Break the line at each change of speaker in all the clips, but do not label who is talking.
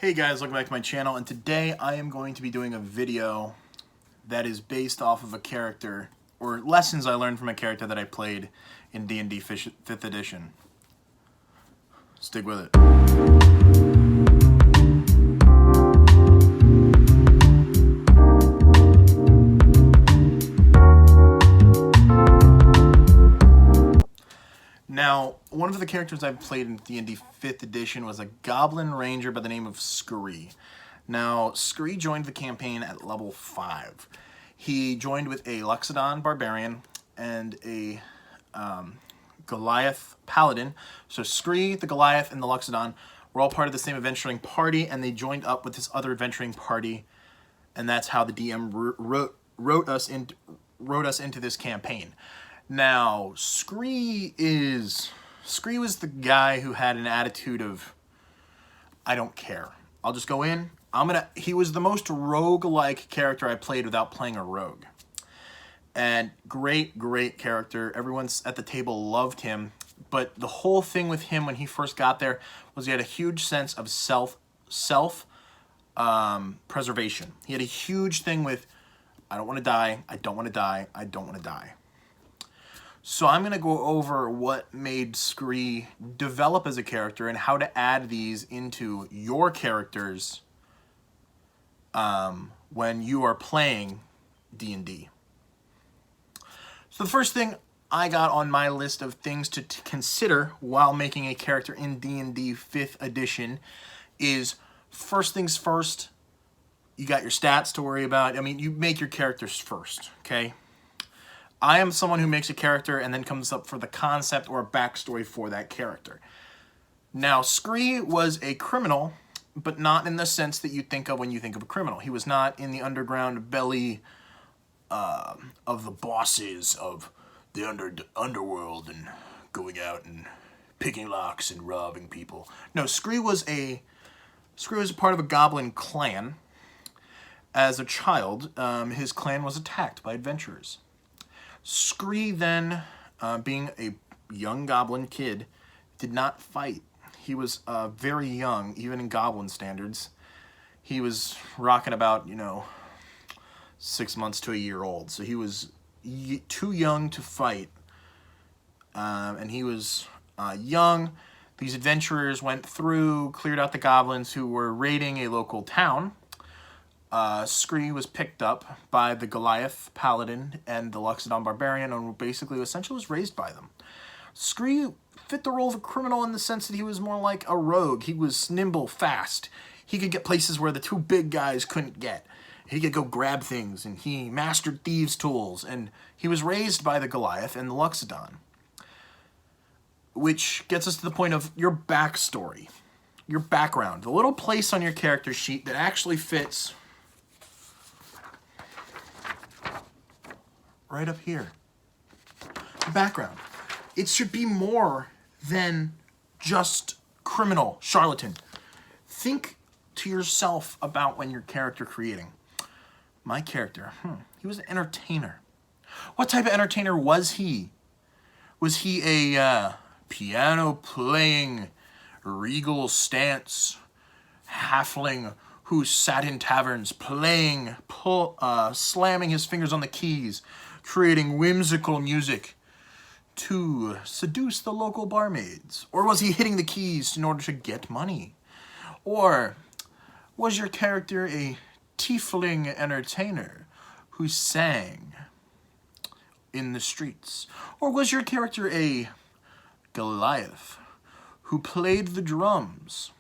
Hey guys, welcome back to my channel, and today I am going to be doing a video that is based off of a character, or lessons I learned from a character that I played in D&D 5th edition. Stick with it. Now, one of the characters I've played in D&D 5th edition was a Goblin Ranger by the name of Scree. Now, Scree joined the campaign at level 5. He joined with a Loxodon Barbarian and a Goliath Paladin. So Scree, the Goliath, and the Loxodon were all part of the same adventuring party, and they joined up with this other adventuring party, and that's how the DM wrote us into this campaign. Now, Scree was the guy who had an attitude of, I don't care. I'll just go in. He was the most rogue-like character I played without playing a rogue. And great character. Everyone at the table loved him. But the whole thing with him when he first got there was he had a huge sense of self-preservation. He had a huge thing with, I don't want to die, I don't want to die, I don't want to die. So I'm going to go over what made Scree develop as a character and how to add these into your characters when you are playing D&D. So the first thing I got on my list of things to consider while making a character in D&D 5th edition is, first things first, you got your stats to worry about. I mean, you make your characters first, okay? I am someone who makes a character and then comes up for the concept or a backstory for that character. Now, Scree was a criminal, but not in the sense that you think of when you think of a criminal. He was not in the underground belly of the bosses of the underworld and going out and picking locks and robbing people. No, Scree was a part of a goblin clan. As a child, his clan was attacked by adventurers. Scree then, being a young goblin kid, did not fight. He was very young, even in goblin standards. He was rocking about, 6 months to a year old. So he was too young to fight. And he was young. These adventurers went through, cleared out the goblins who were raiding a local town. Scree was picked up by the Goliath Paladin and the Loxodon Barbarian, and basically essentially was raised by them. Scree fit the role of a criminal in the sense that he was more like a rogue. He was nimble, fast. He could get places where the two big guys couldn't get. He could go grab things, and he mastered thieves' tools, and he was raised by the Goliath and the Loxodon. Which gets us to the point of your backstory, your background, the little place on your character sheet that actually fits right up here. The background. It should be more than just criminal, charlatan. Think to yourself about when your character creating. My character, he was an entertainer. What type of entertainer was he? Was he a piano-playing, regal stance halfling who sat in taverns playing, slamming his fingers on the keys, creating whimsical music to seduce the local barmaids? Or was he hitting the keys in order to get money? Or was your character a tiefling entertainer who sang in the streets? Or was your character a Goliath who played the drums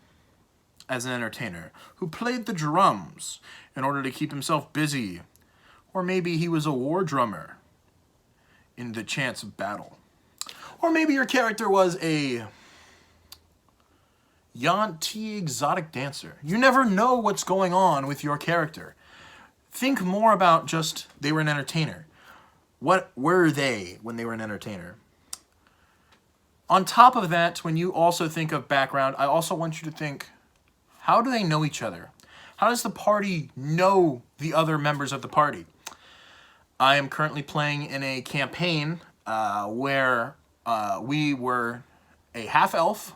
as an entertainer, who played the drums in order to keep himself busy? Or maybe he was a war drummer in the chance of battle. Or maybe your character was a Yanti exotic dancer. You never know what's going on with your character. Think more about just they were an entertainer. What were they when they were an entertainer? On top of that, when you also think of background, I also want you to think, how do they know each other? How does the party know the other members of the party? I am currently playing in a campaign where we were a half-elf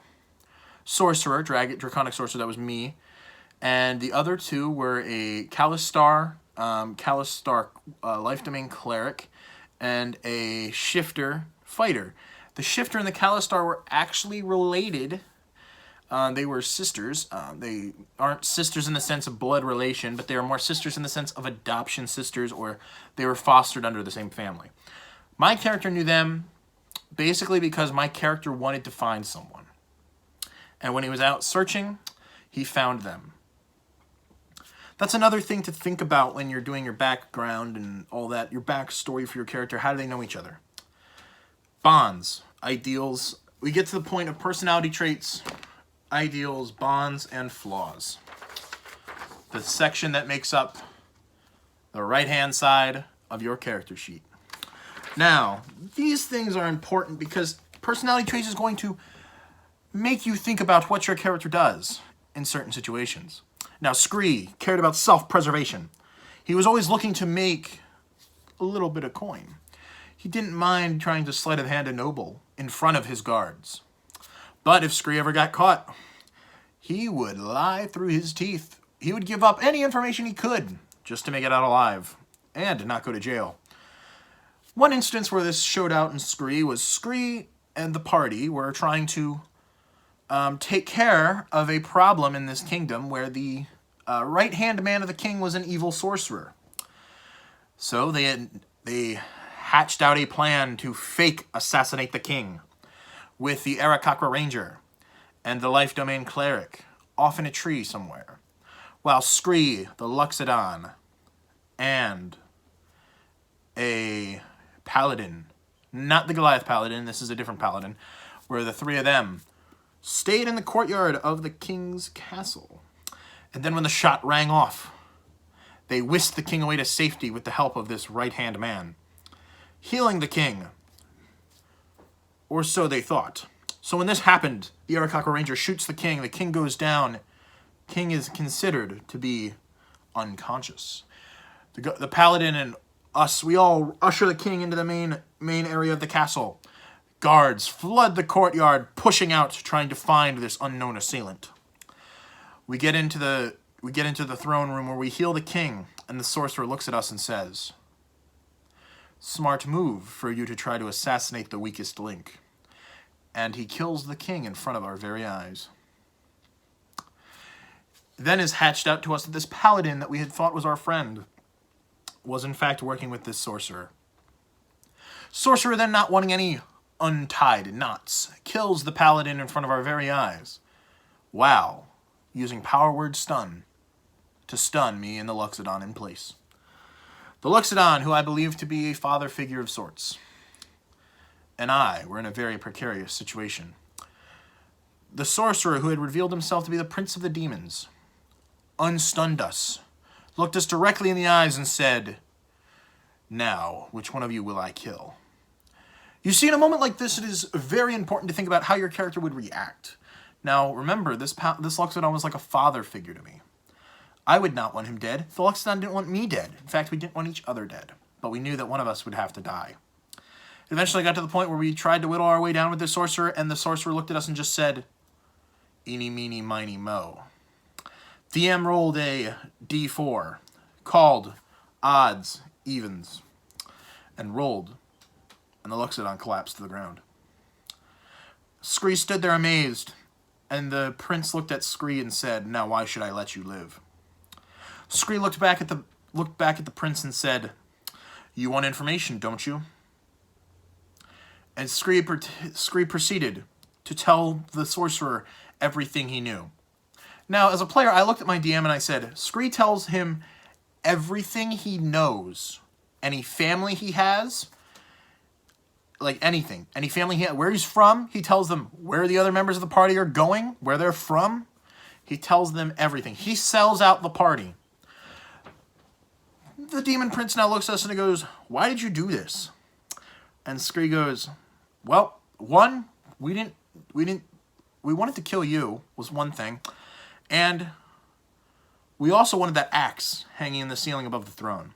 sorcerer, draconic sorcerer, that was me, And the other two were a Kalistar life domain cleric and a shifter fighter. The shifter and the Kalistar were actually related. They were sisters. They aren't sisters in the sense of blood relation, but they are more sisters in the sense of adoption sisters, or they were fostered under the same family. My character knew them basically because my character wanted to find someone. And when he was out searching, he found them. That's another thing to think about when you're doing your background and all that, your backstory for your character. How do they know each other? Bonds, ideals. We get to the point of personality traits, ideals, bonds, and flaws. The section that makes up the right-hand side of your character sheet. Now, these things are important because personality traits is going to make you think about what your character does in certain situations. Now, Scree cared about self-preservation. He was always looking to make a little bit of coin. He didn't mind trying to sleight of hand a noble in front of his guards. But if Scree ever got caught, he would lie through his teeth. He would give up any information he could just to make it out alive and not go to jail. One instance where this showed out in Scree was Scree and the party were trying to take care of a problem in this kingdom where the right-hand man of the king was an evil sorcerer. So they hatched out a plan to fake assassinate the king with the Goblin Ranger and the life domain cleric off in a tree somewhere, while Scree, the Loxodon, and a paladin, not the Goliath paladin, this is a different paladin, where the three of them stayed in the courtyard of the king's castle. And then when the shot rang off, they whisked the king away to safety with the help of this right-hand man, healing the king. Or so they thought. So when this happened, the Goblin Ranger shoots the king goes down. King is considered to be unconscious. The paladin and us, we all usher the king into the main area of the castle. Guards flood the courtyard, pushing out, trying to find this unknown assailant. We get into the throne room where we heal the king, and the sorcerer looks at us and says, "Smart move for you to try to assassinate the weakest link." And he kills the king in front of our very eyes. Then is hatched out to us that this paladin that we had thought was our friend was in fact working with this sorcerer. Sorcerer then, not wanting any untied knots, kills the paladin in front of our very eyes. Wow. Using power word stun to stun me and the Loxodon in place. The Loxodon, who I believe to be a father figure of sorts, and I were in a very precarious situation. The sorcerer, who had revealed himself to be the prince of the demons, unstunned us, looked us directly in the eyes and said, "Now, which one of you will I kill?" You see, in a moment like this, it is very important to think about how your character would react. Now, remember, this Loxodon was like a father figure to me. I would not want him dead. The Loxodon didn't want me dead. In fact, we didn't want each other dead. But we knew that one of us would have to die. It eventually got to the point where we tried to whittle our way down with the sorcerer, and the sorcerer looked at us and just said, "Eeny, meeny, miny, mo." DM rolled a D4, called odds, evens, and rolled, and the Loxodon collapsed to the ground. Scree stood there amazed, and the prince looked at Scree and said, "Now why should I let you live?" Scree looked back at the prince and said, "You want information, don't you?" And Scree proceeded to tell the sorcerer everything he knew. Now, as a player, I looked at my DM and I said, Scree tells him everything he knows, any family he has, like anything, any family he has, where he's from, he tells them where the other members of the party are going, where they're from. He tells them everything. He sells out the party. The demon prince now looks at us and he goes, "Why did you do this?" And Scree goes, "Well, one, we wanted to kill you, was one thing. And we also wanted that axe hanging in the ceiling above the throne."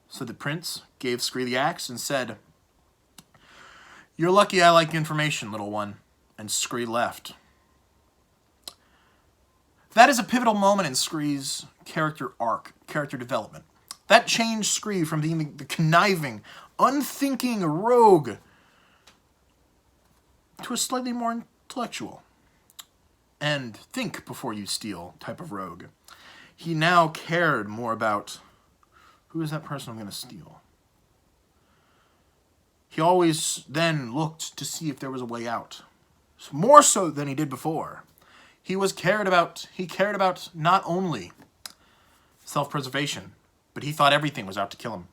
So the prince gave Scree the axe and said, "You're lucky I like information, little one." And Scree left. That is a pivotal moment in Scree's character arc, character development. That changed Scree from being the conniving, unthinking rogue to a slightly more intellectual and think before you steal type of rogue. He now cared more about, who is that person I'm going to steal? He always then looked to see if there was a way out. More so than he did before. He cared about not only self-preservation, but he thought everything was out to kill him.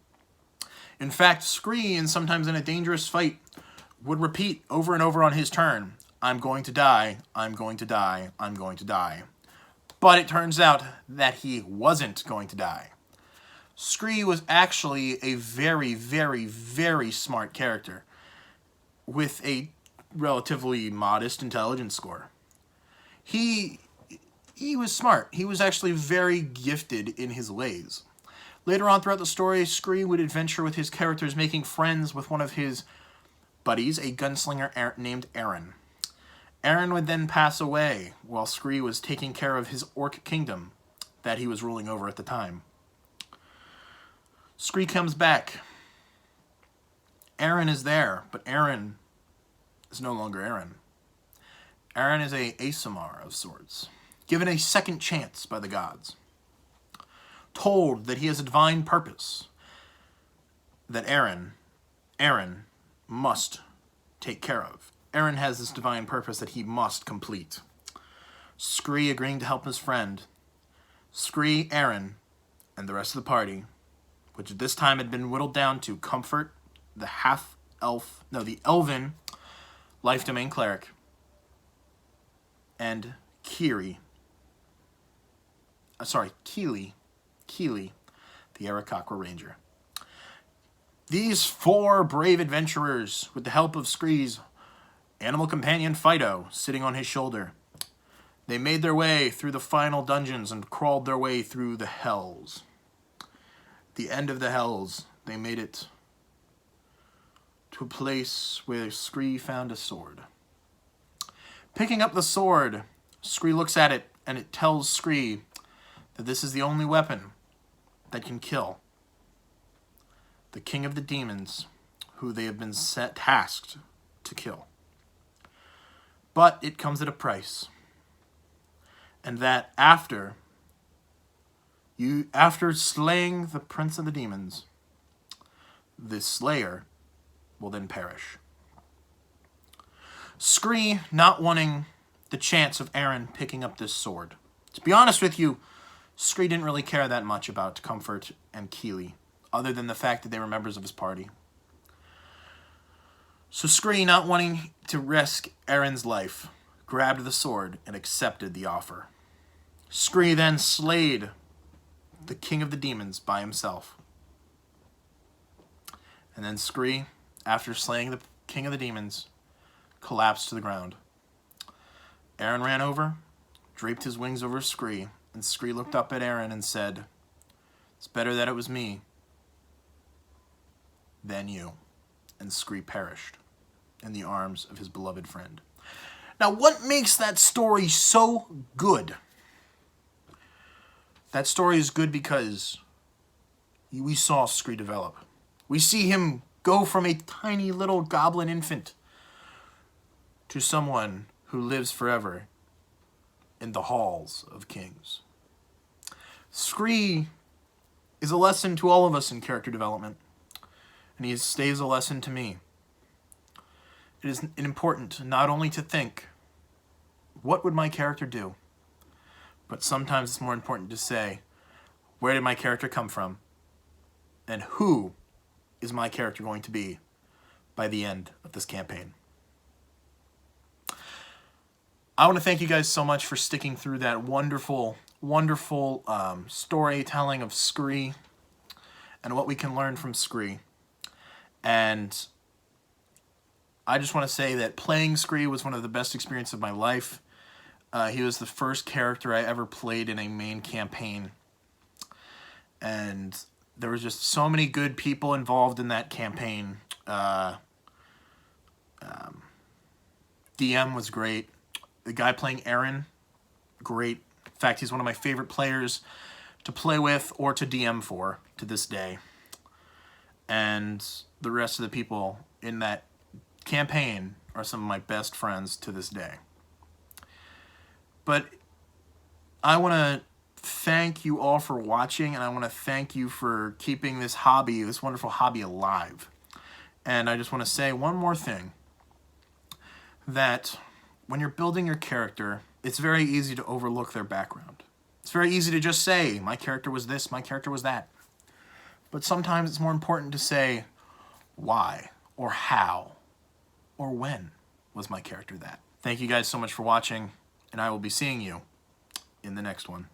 In fact, Scree, and sometimes in a dangerous fight, would repeat over and over on his turn, I'm going to die, I'm going to die, I'm going to die. But it turns out that he wasn't going to die. Scree was actually a very, very, very smart character with a relatively modest intelligence score. He was smart. He was actually very gifted in his ways. Later on throughout the story, Scree would adventure with his characters, making friends with one of his buddies, a gunslinger named Aaron. Aaron would then pass away while Scree was taking care of his orc kingdom that he was ruling over at the time. Scree comes back. Aaron is there, but Aaron is no longer Aaron. Aaron is a Aasimar of sorts, given a second chance by the gods. Told that he has a divine purpose that Aaron must take care of. Aaron has this divine purpose that he must complete. Scree agreeing to help his friend. Scree, Aaron, and the rest of the party, which at this time had been whittled down to Comfort, the elven life domain cleric, and Keely, the Aarakocra Ranger. These four brave adventurers, with the help of Scree's animal companion Fido sitting on his shoulder, they made their way through the final dungeons and crawled their way through the hells. The end of the hells, they made it to a place where Scree found a sword. Picking up the sword, Scree looks at it, and it tells Scree that this is the only weapon that can kill the king of the demons, who they have been tasked to kill. But it comes at a price. And that after slaying the prince of the demons, the slayer will then perish. Scree not wanting the chance of Aaron picking up this sword. To be honest with you, Scree didn't really care that much about Comfort and Keely, other than the fact that they were members of his party. So Scree, not wanting to risk Aaron's life, grabbed the sword and accepted the offer. Scree then slayed the king of the demons by himself. And then Scree, after slaying the king of the demons, collapsed to the ground. Aaron ran over, draped his wings over Scree, and Scree looked up at Aaron and said, "It's better that it was me than you." And Scree perished in the arms of his beloved friend. Now, what makes that story so good? That story is good because we saw Scree develop. We see him go from a tiny little goblin infant to someone who lives forever in the halls of kings. Scree is a lesson to all of us in character development, and he stays a lesson to me. It is important not only to think, what would my character do? But sometimes it's more important to say, where did my character come from? And who is my character going to be by the end of this campaign? I want to thank you guys so much for sticking through that wonderful, wonderful storytelling of Scree and what we can learn from Scree. And I just want to say that playing Scree was one of the best experiences of my life. He was the first character I ever played in a main campaign. And there was just so many good people involved in that campaign. DM was great. The guy playing Aaron, great. In fact, he's one of my favorite players to play with or to DM for to this day. And the rest of the people in that campaign are some of my best friends to this day. But I want to thank you all for watching, and I want to thank you for keeping this hobby, this wonderful hobby, alive. And I just want to say one more thing, that when you're building your character, it's very easy to overlook their background. It's very easy to just say, my character was this, my character was that. But sometimes it's more important to say, why, or how, or when was my character that. Thank you guys so much for watching, and I will be seeing you in the next one.